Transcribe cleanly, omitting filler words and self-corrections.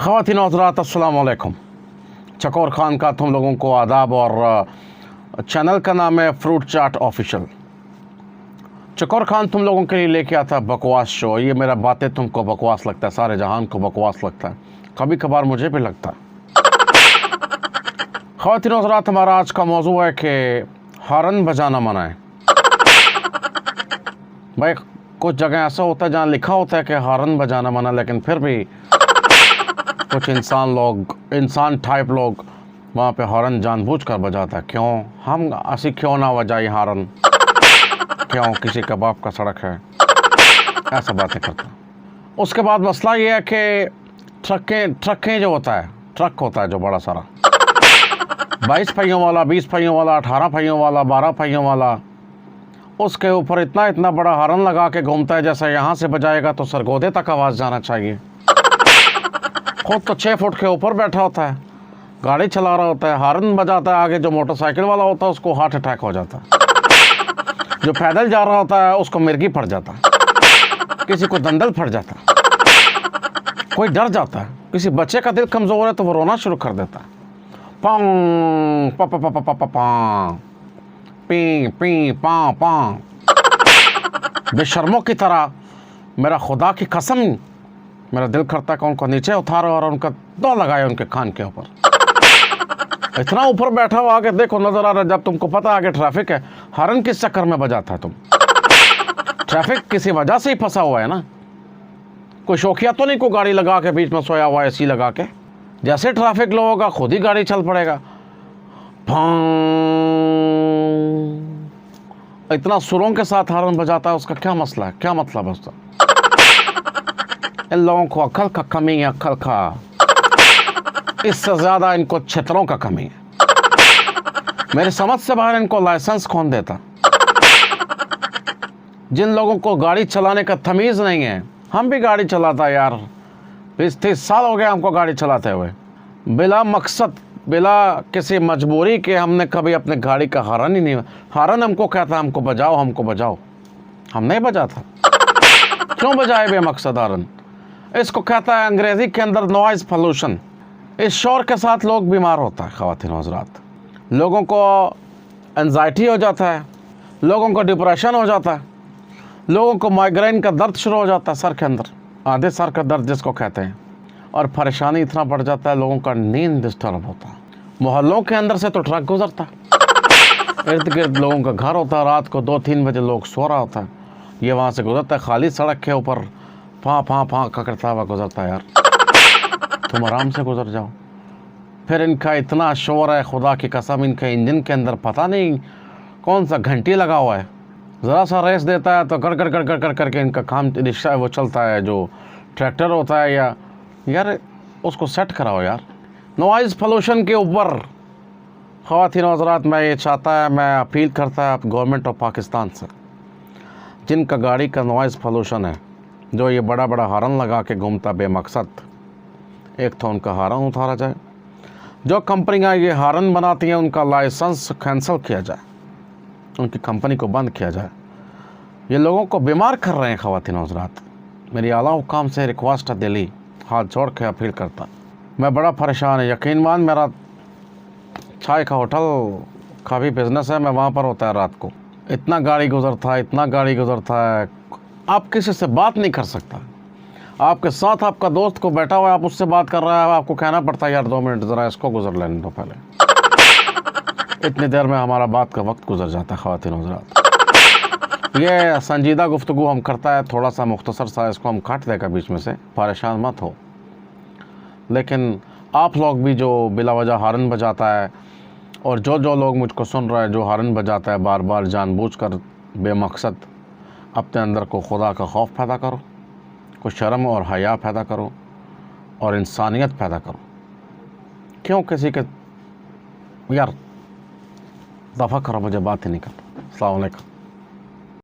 ख़वातीन और हज़रात अस्सलाम वालेकुम। चकोर खान का तुम लोगों को आदाब और चैनल का नाम है फ्रूट चाट ऑफिशियल। चकोर खान तुम लोगों के लिए लेके आता बकवास शो। ये मेरा बातें तुमको बकवास लगता है, सारे जहान को बकवास लगता है, कभी कभार मुझे भी लगता है। ख़वातीन और हज़रात, हमारा आज का मौजू है कि हॉर्न बजाना मना है। भाई कुछ जगह ऐसा होता है जहाँ लिखा होता है कि हॉर्न बजाना मना, लेकिन फिर भी कुछ इंसान टाइप लोग वहाँ पे हॉर्न जानबूझकर बजाता है। क्यों? हम ऐसी क्यों ना बजाई हॉर्न? क्यों? किसी का बाप का सड़क है, ऐसा बातें करता है। उसके बाद मसला ये है कि ट्रकें जो होता है, ट्रक होता है जो बड़ा सारा 22 पहियों वाला, 20 पहियों वाला, 18 पहियों वाला, 12 पहियों वाला, उसके ऊपर इतना बड़ा हॉर्न लगा के घूमता है जैसे यहाँ से बजाएगा तो सरगोदे तक आवाज़ जाना चाहिए। खुद तो 6 फुट के ऊपर बैठा होता है, गाड़ी चला रहा होता है, हॉर्न बजाता है। आगे जो मोटरसाइकिल वाला होता है उसको हार्ट अटैक हो जाता है, जो पैदल जा रहा होता है उसको मिर्गी फट जाता है, किसी को दंदल फट जाता है, कोई डर जाता है, किसी बच्चे का दिल कमज़ोर है तो वो रोना शुरू कर देता है। पां पा पा पा पा पा पां पी पी पां पां। बेशर्मों की तरह मेरा खुदा की कसम, मेरा दिल करता है कि उनको नीचे उतारो और उनका दो लगाए उनके कान के ऊपर। इतना ऊपर बैठा हुआ, आगे देखो नजर आ रहा है, जब तुमको पता आगे ट्रैफिक है, हॉर्न किस चक्कर में बजाता है तुम? ट्रैफिक किसी वजह से ही फंसा हुआ है ना, कोई शौकिया तो नहीं, कोई गाड़ी लगा के बीच में सोया हुआ है एसी लगा के। जैसे ट्रैफिक लो होगा खुद ही गाड़ी चल पड़ेगा। इतना सुरों के साथ हॉर्न बजाता है, उसका क्या मसला है, क्या मतलब है उसका? इन लोगों को अक्ल का कमी है, अक्ल का, इससे ज़्यादा इनको क्षेत्रों का कमी है। मेरी समझ से बाहर इनको लाइसेंस कौन देता? जिन लोगों को गाड़ी चलाने का तमीज़ नहीं है। हम भी गाड़ी चलाता है यार, 20-30 साल हो गए हमको गाड़ी चलाते हुए, बिला मकसद, बिला किसी मजबूरी के हमने कभी अपने गाड़ी का हॉर्न ही नहीं। हॉर्न हमको कहता हमको बजाओ, हमको बजाओ, हम नहीं बजाता। क्यों बजाए बेमकसद हॉर्न? इसको कहता है अंग्रेज़ी के अंदर नॉइज़ पोल्यूशन। इस शोर के साथ लोग बीमार होता है। ख़वातीन और हज़रात, लोगों को एंजाइटी हो जाता है, लोगों को डिप्रेशन हो जाता है, लोगों को माइग्रेन का दर्द शुरू हो जाता है सर के अंदर, आधे सर का दर्द जिसको कहते हैं, और परेशानी इतना बढ़ जाता है, लोगों का नींद डिस्टर्ब होता है। मोहल्लों के अंदर से तो ट्रक गुजरता है, इर्द गिर्द लोगों का घर होता है, रात को 2-3 बजे लोग सो रहा होता है, ये वहाँ से गुजरता है, खाली सड़क के ऊपर फाँ करता हुआ गुजरता है। यार तुम आराम से गुजर जाओ। फिर इनका इतना शोर है, खुदा की कसम, इनके इंजन के अंदर पता नहीं कौन सा घंटी लगा हुआ है, ज़रा सा रेस देता है तो कर करके इनका काम रिक्शा वो चलता है, जो ट्रैक्टर होता है, या यार उसको सेट कराओ यार। नॉइज़ पोल्यूशन के ऊपर ख़वातीन और हज़रात, मैं ये चाहता है, मैं अपील करता है गवर्नमेंट ऑफ पाकिस्तान से, जिनका गाड़ी का नॉइज़ पोल्यूशन है, जो ये बड़ा हॉर्न लगा के घूमता बेमकसद, एक तो उनका हॉर्न उतारा जाए। जो कंपनियां ये हॉर्न बनाती हैं उनका लाइसेंस कैंसिल किया जाए, उनकी कंपनी को बंद किया जाए। ये लोगों को बीमार कर रहे हैं। ख़वातीन और हज़रात, मेरी आला हुकाम से रिक्वेस्ट है, दिली हाथ जोड़ के अपील करता, मैं बड़ा परेशान है। यकीन मान, मेरा चाय का होटल का भी बिज़नेस है, मैं वहाँ पर होता है रात को, इतना गाड़ी गुजरता है, आप किसी से बात नहीं कर सकता। आपके साथ आपका दोस्त को बैठा हुआ है, आप उससे बात कर रहा है, आपको कहना पड़ता है यार 2 मिनट ज़रा इसको गुजर लेने दो पहले। इतनी देर में हमारा बात का वक्त गुजर जाता है। ख़वातीन और हज़रात, ये संजीदा गुफ्तगू हम करता है, थोड़ा सा मुख्तसर सा, इसको हम काट देगा बीच में से, परेशान मत हो। लेकिन आप लोग भी जो बिलावजह हॉर्न बजाता है, और जो लोग मुझको सुन रहे हैं जो हॉर्न बजाता है बार बार जानबूझकर बेमकसद, अपने अंदर को खुदा का खौफ पैदा करो, कुछ शर्म और हया पैदा करो, और इंसानियत पैदा करो। क्यों किसी के यार दफ़ा करो, मुझे बात ही नहीं करता। अस्सलाम वालेकुम।